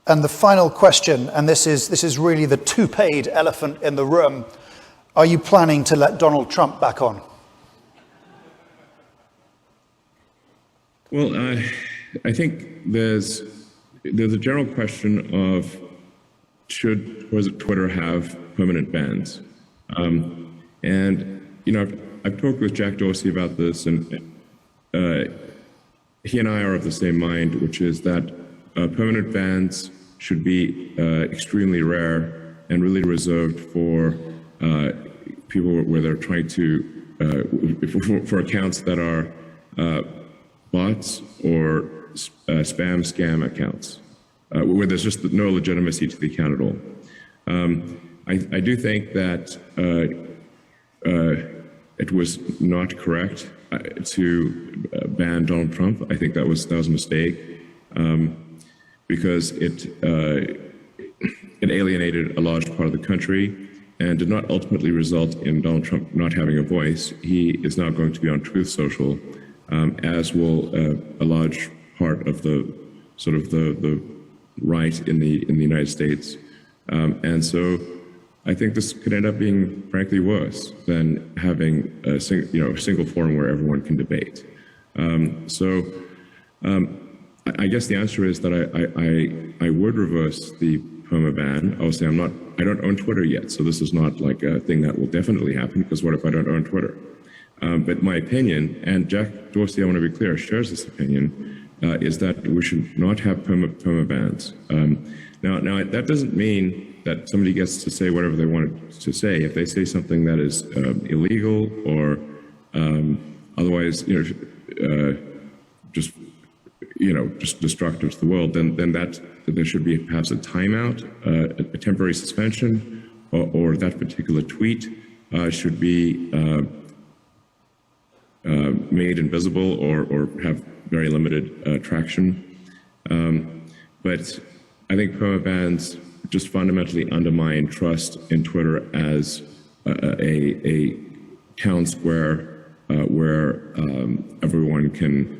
And the final question, and this is really the two-paid elephant in the room, are you planning to let Donald Trump back on? Well, I think there's a general question of should Twitter have permanent bans? And you know, I've talked with Jack Dorsey about this, and he and I are of the same mind, which is that permanent bans should be extremely rare and really reserved for people where they're trying to, for accounts that are bots or spam scam accounts, where there's just no legitimacy to the account at all. I do think that it was not correct to ban Donald Trump. I think that was a mistake because it alienated a large part of the country and did not ultimately result in Donald Trump not having a voice. He is now going to be on Truth Social, as will a large part of the sort of the right in the United States, and so I think this could end up being, frankly, worse than having a single forum where everyone can debate. I guess the answer is that I would reverse the perma ban. Obviously, I don't own Twitter yet, so this is not like a thing that will definitely happen, because what if I don't own Twitter? But my opinion, and Jack Dorsey, I want to be clear, shares this opinion, is that we should not have perma bans. Now that doesn't mean that somebody gets to say whatever they want to say. If they say something that is illegal or otherwise, just destructive to the world, then there should be perhaps a timeout, a temporary suspension, or that particular tweet should be made invisible or have very limited traction. But I think perma bans just fundamentally undermine trust in Twitter as a town square where everyone can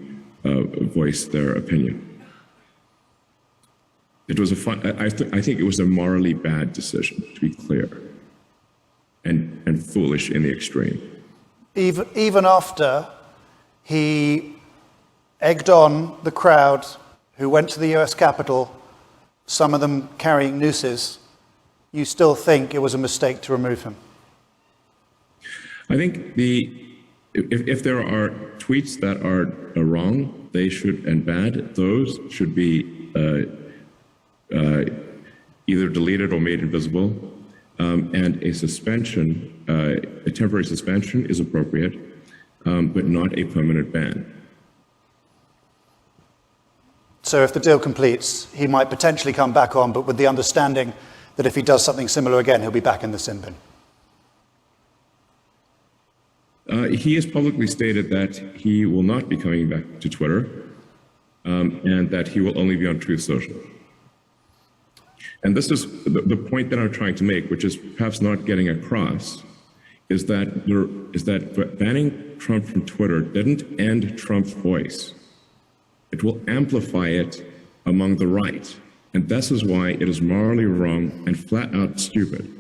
voice their opinion. It was I think it was a morally bad decision, to be clear, and foolish in the extreme. Even after he egged on the crowd who went to the US Capitol, some of them carrying nooses, you still think it was a mistake to remove him? I think if there are tweets that are wrong, they should, and bad, those should be either deleted or made invisible, and a suspension, a temporary suspension is appropriate, but not a permanent ban. So if the deal completes, he might potentially come back on, but with the understanding that if he does something similar again, he'll be back in the sin bin. He has publicly stated that he will not be coming back to Twitter, and that he will only be on Truth Social. And this is the point that I'm trying to make, which is perhaps not getting across, is that banning Trump from Twitter didn't end Trump's voice. It will amplify it among the right. And this is why it is morally wrong and flat out stupid